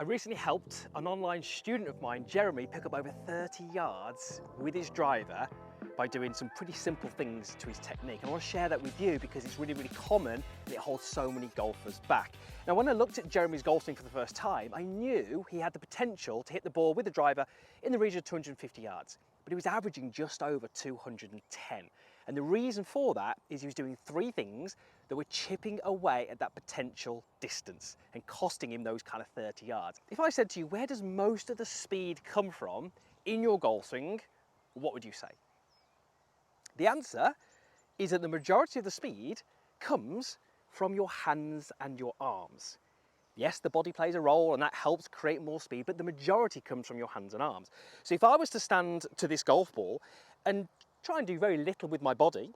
I recently helped an online student of mine, Jeremy, pick up over 30 yards with his driver by doing some pretty simple things to his technique. And I want to share that with you because it's really, really common and it holds so many golfers back. Now, when I looked at Jeremy's golf swing for the first time, I knew he had the potential to hit the ball with the driver in the region of 250 yards, but he was averaging just over 210. And the reason for that is he was doing three things that were chipping away at that potential distance and costing him those kind of 30 yards. If I said to you, where does most of the speed come from in your golf swing, what would you say? The answer is that the majority of the speed comes from your hands and your arms. Yes, the body plays a role and that helps create more speed, but the majority comes from your hands and arms. So if I was to stand to this golf ball and try and do very little with my body,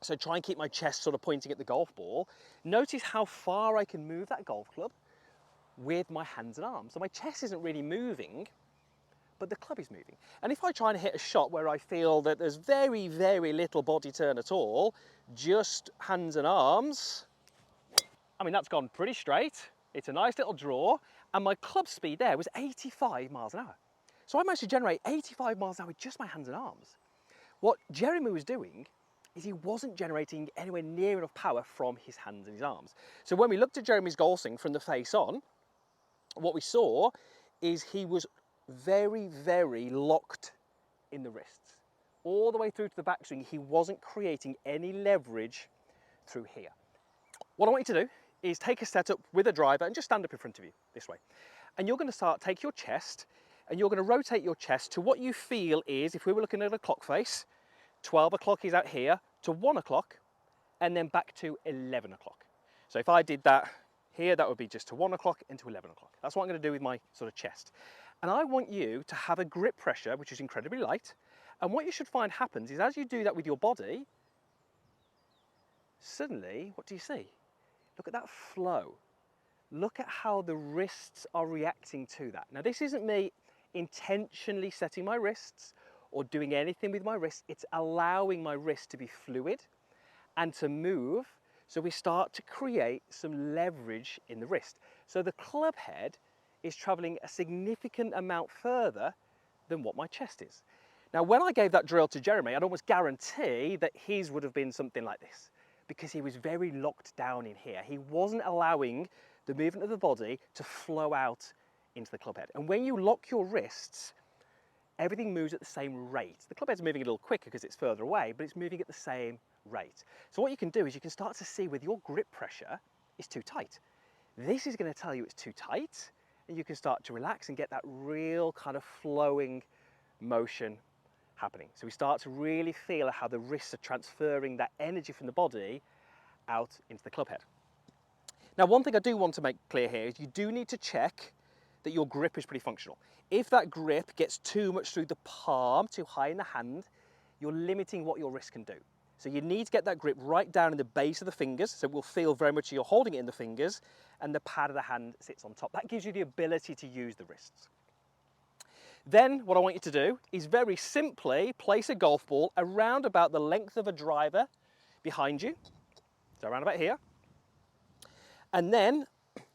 so try and keep my chest sort of pointing at the golf ball, notice how far I can move that golf club with my hands and arms. So my chest isn't really moving, but the club is moving. And if I try and hit a shot where I feel that there's very, very little body turn at all, just hands and arms, I mean, that's gone pretty straight. It's a nice little draw, and my club speed there was 85 miles an hour. So I managed to generate 85 miles an hour with just my hands and arms. What Jeremy was doing is he wasn't generating anywhere near enough power from his hands and his arms. So when we looked at Jeremy's golf swing from the face on, what we saw is he was very, very locked in the wrists. All the way through to the backswing, he wasn't creating any leverage through here. What I want you to do is take a setup with a driver and just stand up in front of you this way. And you're going to take your chest and you're going to rotate your chest to what you feel is, if we were looking at a clock face, 12 o'clock is out here to 1 o'clock and then back to 11 o'clock. So if I did that here, that would be just to 1 o'clock and to 11 o'clock. That's what I'm going to do with my sort of chest. And I want you to have a grip pressure, which is incredibly light. And what you should find happens is as you do that with your body, suddenly, what do you see? Look at that flow. Look at how the wrists are reacting to that. Now, this isn't me intentionally setting my wrists or doing anything with my wrists. It's allowing my wrist to be fluid and to move, so we start to create some leverage in the wrist. So the club head is traveling a significant amount further than what my chest is. Now, when I gave that drill to Jeremy, I'd almost guarantee that his would have been something like this, because he was very locked down in here. He wasn't allowing the movement of the body to flow out into the club head. And when you lock your wrists, everything moves at the same rate. The club head's moving a little quicker because it's further away, but it's moving at the same rate. So what you can do is you can start to see whether your grip pressure is too tight. This is going to tell you it's too tight, and you can start to relax and get that real kind of flowing motion happening. So we start to really feel how the wrists are transferring that energy from the body out into the club head. Now, one thing I do want to make clear here is you do need to check that your grip is pretty functional. If that grip gets too much through the palm, too high in the hand, you're limiting what your wrist can do. So you need to get that grip right down in the base of the fingers, so it will feel very much you're holding it in the fingers, and the pad of the hand sits on top. That gives you the ability to use the wrists. Then what I want you to do is very simply place a golf ball around about the length of a driver behind you, so around about here. And then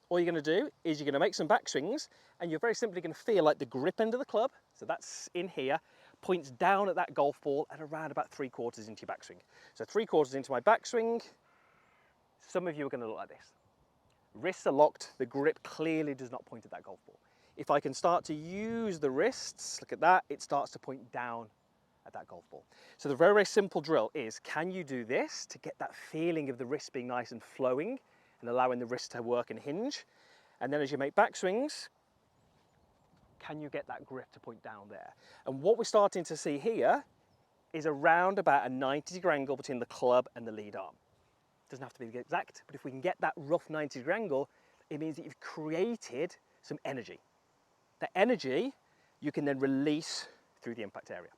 all you're going to do is you're going to make some backswings, and you're very simply going to feel like the grip end of the club, so that's in here, points down at that golf ball at around about 3/4 into your backswing. So 3/4 into my backswing, some of you are going to look like this. Wrists are locked, the grip clearly does not point at that golf ball. If I can start to use the wrists, look at that, it starts to point down at that golf ball. So the very, very simple drill is, can you do this to get that feeling of the wrist being nice and flowing and allowing the wrist to work and hinge? And then as you make backswings, can you get that grip to point down there? And what we're starting to see here is around about a 90-degree angle between the club and the lead arm. Doesn't have to be exact, but if we can get that rough 90-degree angle, it means that you've created some energy. That energy you can then release through the impact area.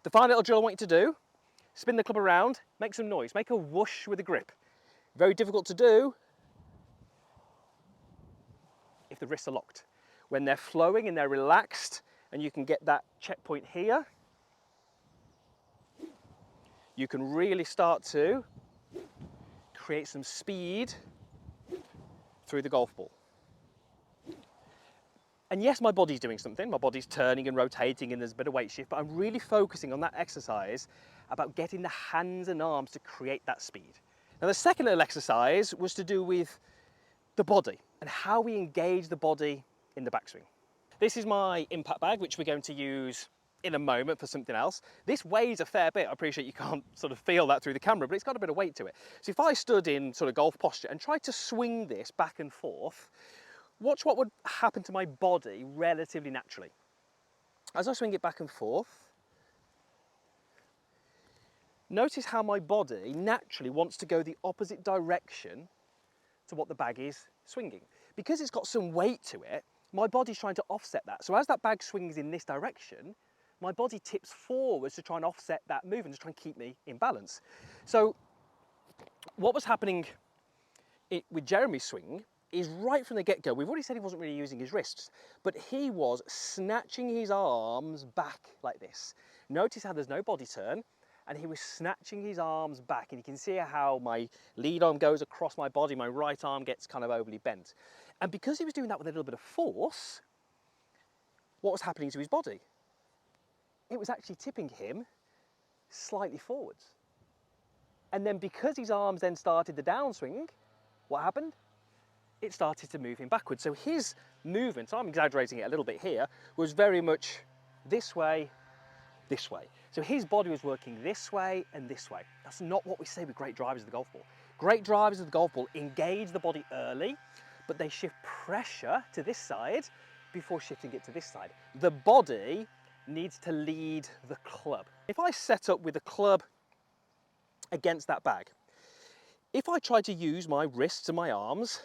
The final little drill I want you to do, spin the club around, make some noise, make a whoosh with the grip. Very difficult to do if the wrists are locked. When they're flowing and they're relaxed and you can get that checkpoint here, you can really start to create some speed through the golf ball. And yes, my body's doing something, my body's turning and rotating and there's a bit of weight shift, but I'm really focusing on that exercise about getting the hands and arms to create that speed. Now the second little exercise was to do with the body and how we engage the body in the backswing. This is my impact bag, which we're going to use in a moment for something else. This weighs a fair bit. I appreciate you can't sort of feel that through the camera, but it's got a bit of weight to it. So if I stood in sort of golf posture and tried to swing this back and forth, watch what would happen to my body relatively naturally. As I swing it back and forth, notice how my body naturally wants to go the opposite direction to what the bag is swinging. Because it's got some weight to it, my body's trying to offset that. So as that bag swings in this direction, my body tips forwards to try and offset that movement, to try and keep me in balance. So what was happening with Jeremy's swing is right from the get-go, we've already said he wasn't really using his wrists, but he was snatching his arms back like this. Notice how there's no body turn, and he was snatching his arms back, and you can see how my lead arm goes across my body, my right arm gets kind of overly bent. And because he was doing that with a little bit of force, what was happening to his body? It was actually tipping him slightly forwards. And then because his arms then started the downswing, what happened? It started to move him backwards. So his movement, I'm exaggerating it a little bit here, was very much this way, this way. So his body was working this way and this way. That's not what we say with great drivers of the golf ball. Great drivers of the golf ball engage the body early, but they shift pressure to this side before shifting it to this side. The body needs to lead the club. If I set up with the club against that bag, if I try to use my wrists and my arms,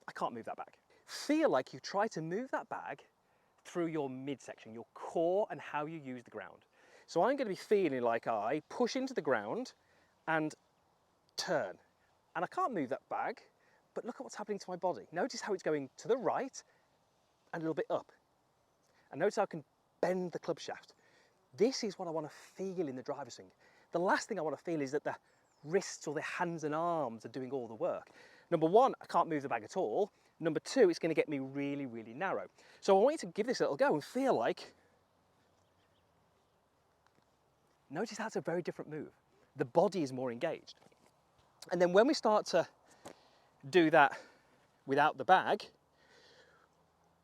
I can't move that bag. Feel like you try to move that bag through your midsection, your core, and how you use the ground. So I'm going to be feeling like I push into the ground and turn. And I can't move that bag, but look at what's happening to my body. Notice how it's going to the right and a little bit up. And notice how I can bend the club shaft. This is what I want to feel in the driver swing. The last thing I want to feel is that the wrists or the hands and arms are doing all the work. Number one, I can't move the bag at all. Number two, it's going to get me really, really narrow. So I want you to give this a little go and feel like, notice that's a very different move. The body is more engaged. And then when we start to do that without the bag,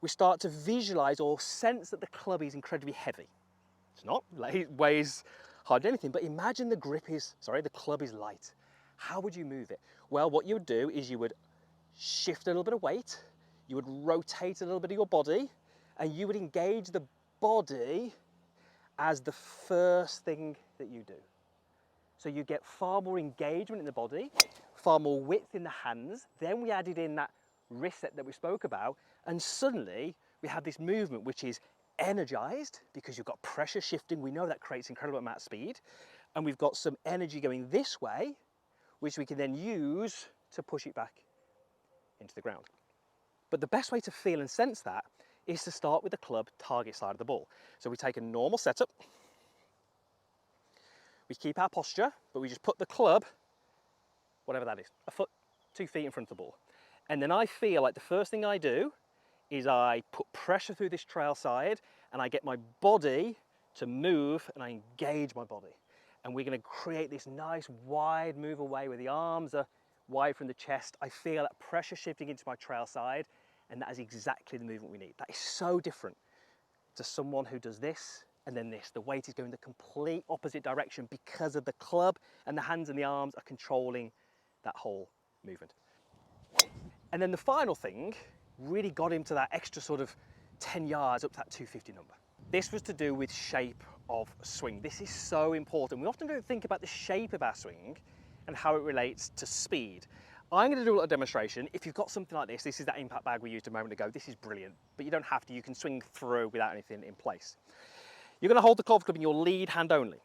we start to visualize or sense that the club is incredibly heavy. It's not, it weighs hardly anything, but imagine the club is light. How would you move it? Well, what you would do is you would shift a little bit of weight, you would rotate a little bit of your body, and you would engage the body as the first thing that you do. So you get far more engagement in the body, far more width in the hands. Then we added in that wrist set that we spoke about, and suddenly we have this movement which is energized because you've got pressure shifting. We know that creates incredible amount of speed, and we've got some energy going this way, which we can then use to push it back into the ground. But the best way to feel and sense that is to start with the club target side of the ball. So we take a normal setup, we keep our posture, but we just put the club, whatever that is, a foot, 2 feet in front of the ball. And then I feel like the first thing I do is I put pressure through this trail side and I get my body to move and I engage my body. And we're going to create this nice wide move away where the arms are wide from the chest. I feel that pressure shifting into my trail side, and that is exactly the movement we need. That is so different to someone who does this and then this. The weight is going the complete opposite direction because of the club, and the hands and the arms are controlling that whole movement. And then the final thing really got him to that extra sort of 10 yards up to that 250 number. This was to do with shape of swing. This is so important. We often don't think about the shape of our swing and how it relates to speed. I'm going to do a little demonstration. If you've got something like this, this is that impact bag we used a moment ago. This is brilliant, but you don't have to. You can swing through without anything in place. You're going to hold the golf club in your lead hand only.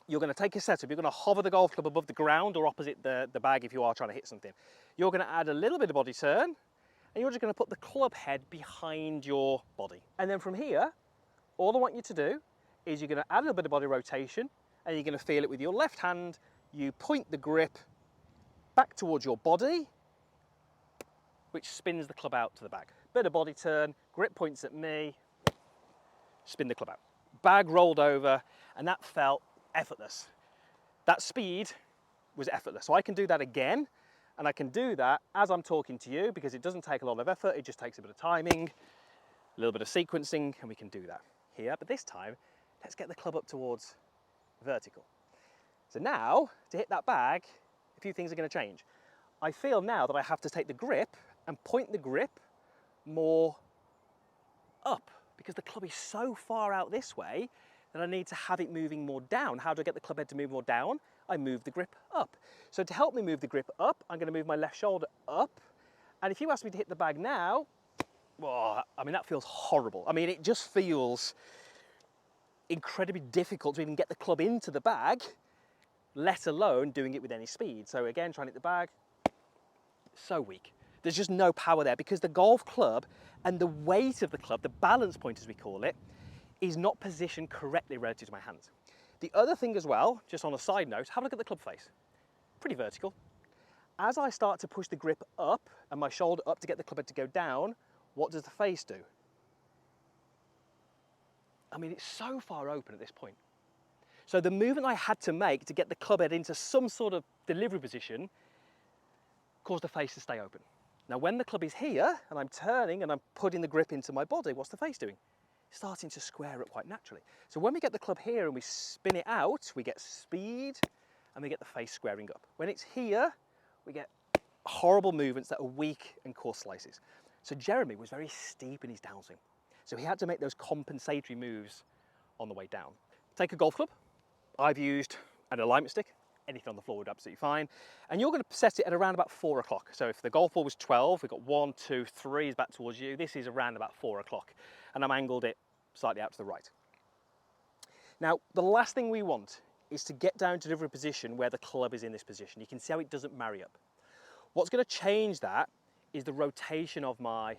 You're going to take a setup. You're going to hover the golf club above the ground or opposite the bag if you are trying to hit something. You're going to add a little bit of body turn, and you're just going to put the club head behind your body. And then from here, all I want you to do is you're going to add a little bit of body rotation, and you're going to feel it with your left hand. You point the grip back towards your body, which spins the club out to the bag. Bit of body turn, grip points at me, spin the club out. Bag rolled over, and that felt effortless. That speed was effortless. So I can do that again, and I can do that as I'm talking to you because it doesn't take a lot of effort, it just takes a bit of timing, a little bit of sequencing, and we can do that here. But this time, let's get the club up towards vertical. So now, to hit that bag, a few things are going to change. I feel now that I have to take the grip and point the grip more up because the club is so far out this way that I need to have it moving more down. How do I get the club head to move more down? I move the grip up. So to help me move the grip up, I'm going to move my left shoulder up. And if you ask me to hit the bag now, well, I mean, that feels horrible. I mean, it just feels incredibly difficult to even get the club into the bag, let alone doing it with any speed. So again, trying to hit the bag, so weak. There's just no power there because the golf club and the weight of the club, the balance point as we call it, is not positioned correctly relative to my hands. The other thing as well, just on a side note, have a look at the club face. Pretty vertical. As I start to push the grip up and my shoulder up to get the club head to go down, what does the face do? I mean, it's so far open at this point. So the movement I had to make to get the club head into some sort of delivery position caused the face to stay open. Now when the club is here and I'm turning and I'm putting the grip into my body, what's the face doing? It's starting to square up quite naturally. So when we get the club here and we spin it out, we get speed and we get the face squaring up. When it's here, we get horrible movements that are weak and coarse slices. So Jeremy was very steep in his downswing. So he had to make those compensatory moves on the way down. Take a golf club. I've used an alignment stick. Anything on the floor would be absolutely fine. And you're going to set it at around about 4 o'clock. So if the golf ball was 12, we've got 1, 2, 3 is back towards you. This is around about 4 o'clock. And I'm angled it slightly out to the right. Now, the last thing we want is to get down to delivery position where the club is in this position. You can see how it doesn't marry up. What's going to change that is the rotation of my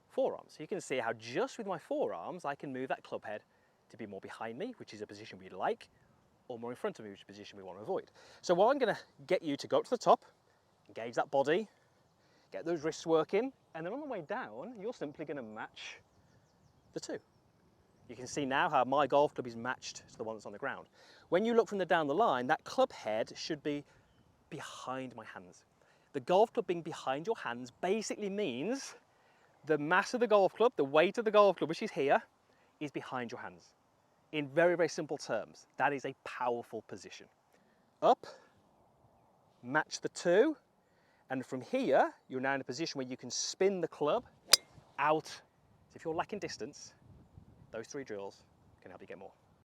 forearms. So you can see how just with my forearms, I can move that club head to be more behind me, which is a position we like, or more in front of me, which is a position we want to avoid. So what I'm going to get you to go up to the top, engage that body, get those wrists working, and then on the way down, you're simply going to match the two. You can see now how my golf club is matched to the one that's on the ground. When you look from down the line, that club head should be behind my hands. The golf club being behind your hands basically means the mass of the golf club, the weight of the golf club, which is here, is behind your hands. In very, very simple terms, that is a powerful position. Up, match the two, and from here, you're now in a position where you can spin the club out. So if you're lacking distance, those 3 drills can help you get more.